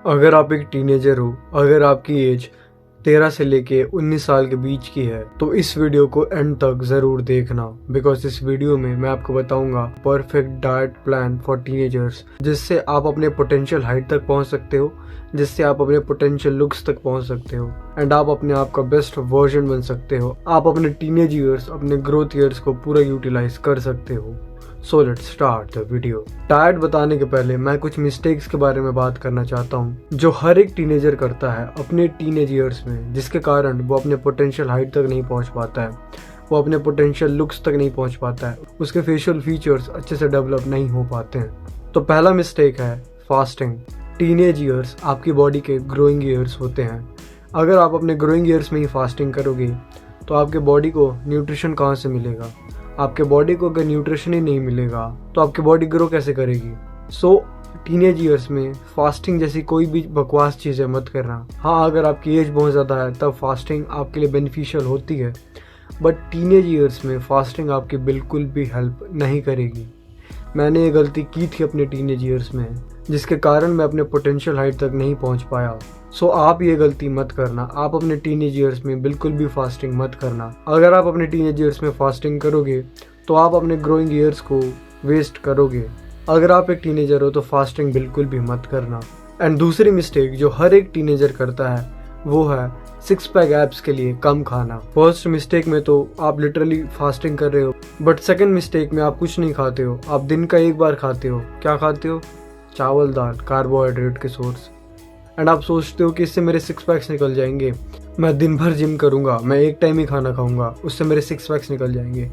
अगर आप एक टीनेजर हो, अगर आपकी एज 13 से लेके 19 साल के बीच की है तो इस वीडियो को एंड तक जरूर देखना, बिकॉज इस वीडियो में मैं आपको बताऊंगा perfect diet plan for teenagers, जिससे आप अपने पोटेंशियल हाइट तक पहुंच सकते हो, जिससे आप अपने पोटेंशियल लुक्स तक पहुंच सकते हो एंड आप अपने आप का बेस्ट वर्जन बन सकते हो। आप अपने टीनेज ईयर्स, अपने ग्रोथ ईयर्स को पूरा यूटिलाइज कर सकते हो। So let's start the video. Diet बताने के पहले मैं कुछ मिस्टेक्स के बारे में बात करना चाहता हूँ जो हर एक टीनेजर करता है अपने टीनेज ईयर्स में, जिसके कारण वो अपने पोटेंशियल हाइट तक नहीं पहुँच पाता है, वो अपने पोटेंशियल लुक्स तक नहीं पहुँच पाता है, उसके फेशियल फीचर्स अच्छे से डेवलप नहीं हो पाते हैं। तो पहला मिस्टेक है फास्टिंग। टीनेज ईयर्स आपकी बॉडी के ग्रोइंग ईयर्स होते हैं। अगर आप अपने ग्रोइंग ईयर्स में ही फास्टिंग करोगे तो आपके बॉडी को न्यूट्रिशन कहाँ से मिलेगा? आपके बॉडी को अगर न्यूट्रिशन ही नहीं मिलेगा तो आपकी बॉडी ग्रो कैसे करेगी? सो टीनेज ईयर्स में फास्टिंग जैसी कोई भी बकवास चीज़ें मत करना। हाँ, अगर आपकी एज बहुत ज़्यादा है तब फास्टिंग आपके लिए बेनिफिशियल होती है, बट टीनेज ईयर्स में फास्टिंग आपकी बिल्कुल भी हेल्प नहीं करेगी। मैंने ये गलती की थी अपने टीनेज ईयर्स में, जिसके कारण मैं अपने पोटेंशियल हाइट तक नहीं पहुंच पाया। सो आप ये गलती मत करना। आप अपने टीनेज ईयर्स में बिल्कुल भी फास्टिंग मत करना। अगर आप अपने टीनेज ईयर्स में फास्टिंग करोगे तो आप अपने ग्रोइंग ईयर्स को वेस्ट करोगे। अगर आप एक टीनेजर हो तो फास्टिंग बिल्कुल भी मत करना। एंड दूसरी मिस्टेक जो हर एक टीनेजर करता है वो है 6 पैक एब्स के लिए कम खाना। फर्स्ट मिस्टेक में तो आप लिटरली फास्टिंग कर रहे हो, बट सेकंड मिस्टेक में आप कुछ नहीं खाते हो। आप दिन का एक बार खाते हो। क्या खाते हो? चावल दाल, कार्बोहाइड्रेट के सोर्स। एंड आप सोचते हो कि इससे मेरे 6 पैक्स निकल जाएंगे, मैं दिन भर जिम करूंगा, मैं एक टाइम ही खाना खाऊंगा, उससे मेरे 6 पैक्स निकल जाएंगे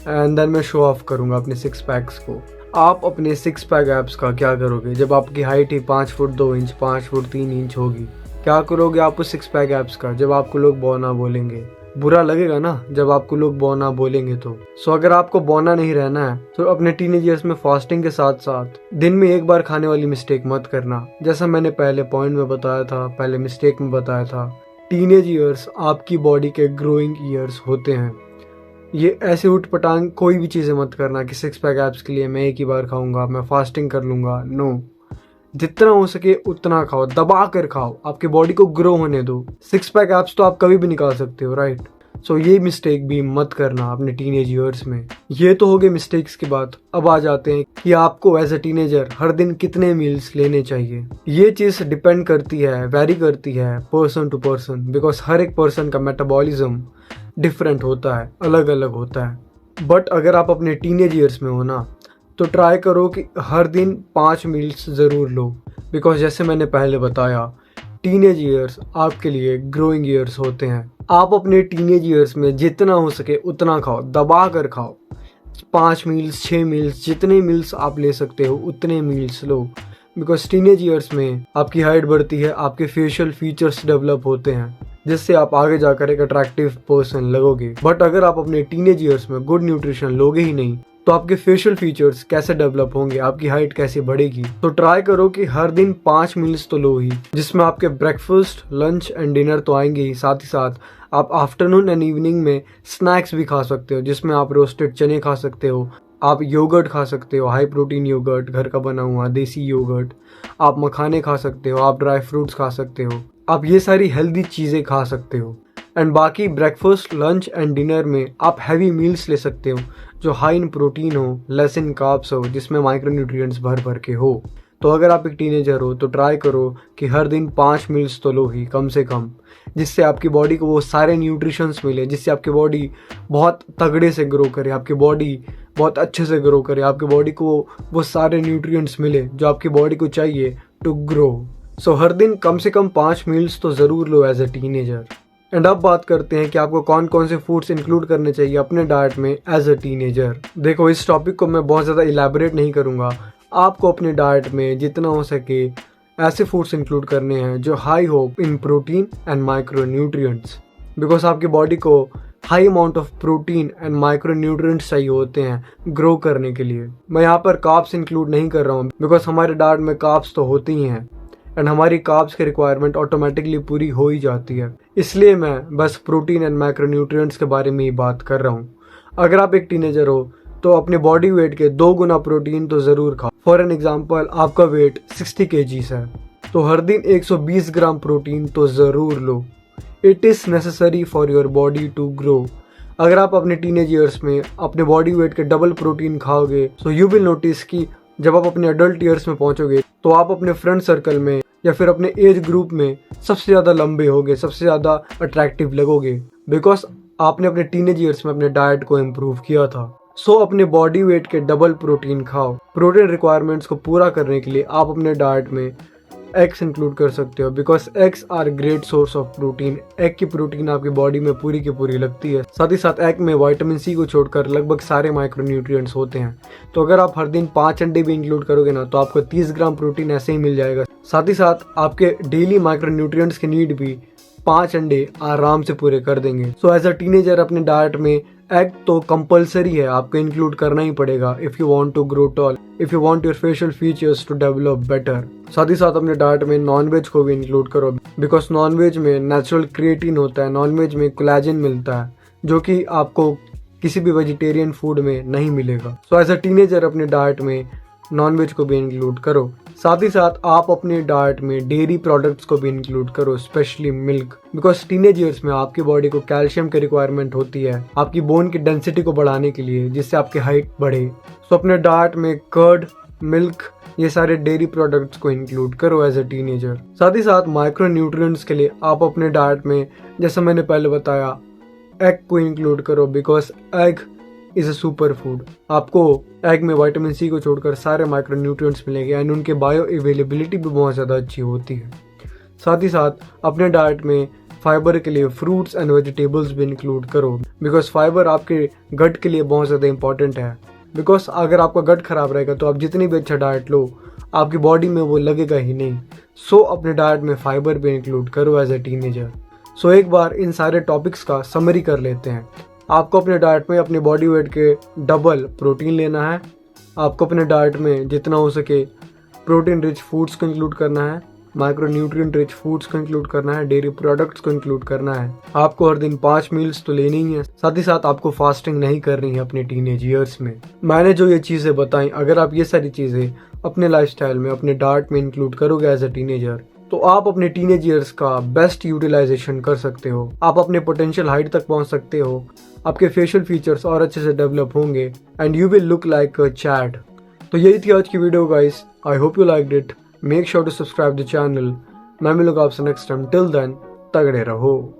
एंड देन मैं शो ऑफ करूंगा अपने 6 पैक्स को। आप अपने 6 पैक एब्स का क्या करोगे जब आपकी हाइट ही 5 फुट 2 इंच 5 फुट 3 इंच होगी? क्या करोगे आप उस 6 पैक एब्स का जब आपको लोग बौना बोलेंगे? बुरा लगेगा ना जब आपको लोग बौना बोलेंगे तो। सो अगर आपको बौना नहीं रहना है तो अपने टीनेज ईयर्स में फास्टिंग के साथ साथ दिन में एक बार खाने वाली मिस्टेक मत करना। जैसा मैंने पहले पॉइंट में बताया था, पहले मिस्टेक में बताया था, टीनेज ईयर्स आपकी बॉडी के ग्रोइंग ईयर्स होते हैं। ये ऐसे उठ पटांग कोई भी चीज़ें मत करना कि 6 पैक एब्स के लिए मैं एक ही बार खाऊंगा, मैं फास्टिंग कर लूंगा। नो, जितना हो सके उतना खाओ, दबा कर खाओ, आपकी बॉडी को ग्रो होने दो। 6 पैक एब्स तो आप कभी भी निकाल सकते हो, राइट? सो ये मिस्टेक भी मत करना अपने टीनेज ईयर्स में। ये तो हो गए मिस्टेक्स की बात। अब आ जाते हैं कि आपको एज ए टीनेजर हर दिन कितने मील्स लेने चाहिए। ये चीज़ डिपेंड करती है, वेरी करती है पर्सन टू पर्सन, बिकॉज हर एक पर्सन का मेटाबॉलिज्म डिफरेंट होता है, अलग अलग होता है। बट अगर आप अपने टीनेज ईयर्स में हो ना तो ट्राई करो कि हर दिन 5 मील्स ज़रूर लो, बिकॉज जैसे मैंने पहले बताया टीनेज ईयर्स आपके लिए ग्रोइंग ईयर्स होते हैं। आप अपने टीनेज ईयर्स में जितना हो सके उतना खाओ, दबा कर खाओ। 5 मील्स 6 मील्स जितने मील्स आप ले सकते हो उतने meals low, because teenage years में आपकी हाइट बढ़ती है, आपके फेशियल फीचर्स डेवलप होते हैं, जिससे आप आगे जाकर एक अट्रैक्टिव पर्सन लगोगे। बट अगर आप अपने टीनेज ईयर्स में गुड न्यूट्रिशन लोगे ही नहीं तो आपके फेशियल फीचर्स कैसे डेवलप होंगे, आपकी हाइट कैसे बढ़ेगी? तो ट्राई करो कि हर दिन 5 मील्स तो लो ही, जिसमें आपके ब्रेकफास्ट, लंच एंड डिनर तो आएंगे ही, साथ ही साथ आप आफ्टरनून एंड इवनिंग में स्नैक्स भी खा सकते हो, जिसमें आप रोस्टेड चने खा सकते हो, आप योगर्ट खा सकते हो, हाई प्रोटीन योगर्ट, घर का बना हुआ देसी योगर्ट, आप मखाने खा सकते हो, आप ड्राई फ्रूट्स खा सकते हो, आप ये सारी हेल्दी चीज़ें खा सकते हो। एंड बाकी ब्रेकफास्ट, लंच एंड डिनर में आप हैवी मील्स ले सकते हो जो हाई इन प्रोटीन हो, लेस इन कार्ब्स हो, जिसमें माइक्रोन्यूट्रिएंट्स भर भर के हो। तो अगर आप एक टीनेजर हो तो ट्राई करो कि हर दिन 5 मील्स तो लो ही कम से कम, जिससे आपकी बॉडी को वो सारे न्यूट्रिशंस मिले, जिससे आपकी बॉडी बहुत तगड़े से ग्रो करे, आपकी बॉडी बहुत अच्छे से ग्रो करे, आपकी बॉडी को वो सारे न्यूट्रिएंट्स मिले जो आपकी बॉडी को चाहिए टू ग्रो। सो हर दिन कम से कम 5 मील्स तो ज़रूर लो एज ए टीनेजर। एंड अब बात करते हैं कि आपको कौन कौन से फूड्स इंक्लूड करने चाहिए अपने डाइट में एज अ टीनेजर। देखो, इस टॉपिक को मैं बहुत ज़्यादा इलैबोरेट नहीं करूँगा। आपको अपने डाइट में जितना हो सके ऐसे फूड्स इंक्लूड करने हैं जो हाई हो इन प्रोटीन एंड माइक्रोन्यूट्रिएंट्स, बिकॉज आपकी बॉडी को high amount of protein and micronutrients चाहिए होते हैं ग्रो करने के लिए। मैं यहाँ पर कार्ब्स इंक्लूड नहीं कर रहा हूँ, बिकॉज हमारे डाइट में कार्ब्स तो होती ही हैं एंड हमारी कार्ब्स की रिक्वायरमेंट ऑटोमेटिकली पूरी हो ही जाती है, इसलिए मैं बस प्रोटीन एंड माइक्रोन्यूट्रिएंट्स के बारे में ही बात कर रहा हूँ। अगर आप एक टीनेजर हो तो अपने बॉडी वेट के 2 गुना प्रोटीन तो ज़रूर खाओ। फॉर एन एग्जांपल, आपका वेट 60 kgs है तो हर दिन 120 ग्राम प्रोटीन तो ज़रूर लो। It is necessary for your body to grow. अगर आप अपने टीनेज ईयर्स में अपने बॉडी वेट के डबल प्रोटीन खाओगे तो यू विल नोटिस कि जब आप अपने अडल्ट ईयर्स में पहुंचोगे तो आप अपने फ्रेंड सर्कल में या फिर अपने एज ग्रुप में सबसे ज़्यादा लंबे होगे, सबसे ज़्यादा अट्रैक्टिव लगोगे, बिकॉज आपने अपने टीनेज ईयर्स में अपने डाइट को इम्प्रूव किया था। सो अपने बॉडी वेट के डबल प्रोटीन खाओ। प्रोटीन रिक्वायरमेंट्स को पूरा करने के लिए आप अपने डाइट में एग्स इंक्लूड कर सकते हो, because eggs are great source of protein. Egg की प्रोटीन आपकी बॉडी में पूरी की पूरी लगती है। साथ ही साथ एग में विटामिन सी को छोड़कर लगभग सारे माइक्रोन्यूट्रिएंट्स होते हैं। तो अगर आप हर दिन 5 अंडे भी इंक्लूड करोगे ना तो आपको 30 ग्राम प्रोटीन ऐसे ही मिल जाएगा। साथ ही साथ आपके डेली माइक्रोन्यूट्रिएंट्स के नीड भी 5 अंडे आराम से पूरे कर देंगे। सो एज अ टीनेजर अपने डाइट में एग तो कंपलसरी है, आपको इंक्लूड करना ही पड़ेगा if you want to grow tall, if you want your facial features to develop better. साथ ही साथ अपने डाइट में नॉनवेज को भी इंक्लूड करो, बिकॉज नॉनवेज में नेचुरल क्रिएटिन होता है, नॉनवेज में कोलेजन मिलता है जो कि आपको किसी भी वेजिटेरियन फूड में नहीं मिलेगा। सो एज अ टीनेजर अपने डाइट में नॉनवेज को भी इंक्लूड करो। साथ ही साथ आप अपने डाइट में डेयरी प्रोडक्ट्स को भी इंक्लूड करो, specially milk, because teenage years में आपकी बॉडी को कैल्शियम की रिक्वायरमेंट होती है आपकी बोन की डेंसिटी को बढ़ाने के लिए, जिससे आपकी हाइट बढ़े। सो अपने डाइट में कर्ड, मिल्क, ये सारे डेयरी प्रोडक्ट्स को इंक्लूड करो एज ए टीनेजर। साथ ही साथ माइक्रो न्यूट्रिएंट्स के लिए आप अपने डाइट में, जैसा मैंने पहले बताया, एग को इंक्लूड करो, because egg is a super food. आपको एग में विटामिन सी को छोड़कर सारे माइक्रो न्यूट्रिएंट्स मिलेंगे एंड उनके बायो अवेलेबिलिटी भी बहुत ज़्यादा अच्छी होती है। साथ ही साथ अपने डाइट में फाइबर के लिए फ्रूट्स एंड वेजिटेबल्स भी इंक्लूड करो, बिकॉज फाइबर आपके गट के लिए बहुत ज़्यादा इंपॉर्टेंट है। बिकॉज अगर आपका गट खराब रहेगा तो आप जितनी भी अच्छा डाइट लो आपकी बॉडी में वो लगेगा ही नहीं। सो अपने डाइट में फाइबर भी इंक्लूड करो एज ए टीनेजर। सो एक बार इन सारे टॉपिक्स का समरी कर लेते हैं। आपको अपने डाइट में अपने बॉडी वेट के डबल प्रोटीन लेना है। आपको अपने डाइट में जितना हो सके प्रोटीन रिच फूड्स को इंक्लूड करना है, माइक्रो न्यूट्रिएंट रिच फूड्स को इंक्लूड करना है, डेयरी प्रोडक्ट्स को इंक्लूड करना है। आपको हर दिन 5 मील्स तो लेनी ही है। साथ ही साथ आपको फास्टिंग नहीं करनी है अपने टीनेज ईयर्स में। मैंने जो ये चीज़ें बताई, अगर आप ये सारी चीज़ें अपने लाइफस्टाइल में, अपने डाइट में इंक्लूड करोगे एज अ टीनेजर, तो आप अपने टीनेज ईयर्स का बेस्ट यूटिलाइजेशन कर सकते हो। आप अपने पोटेंशियल हाइट तक पहुंच सकते हो। आपके फेशियल फीचर्स और अच्छे से डेवलप होंगे and you will look like a chad. तो यही थी आज की video guys. I hope you liked it. Make sure to subscribe the channel. मैं मिलूंगा आपसे नेक्स्ट टाइम। टिल देन तगड़े रहो।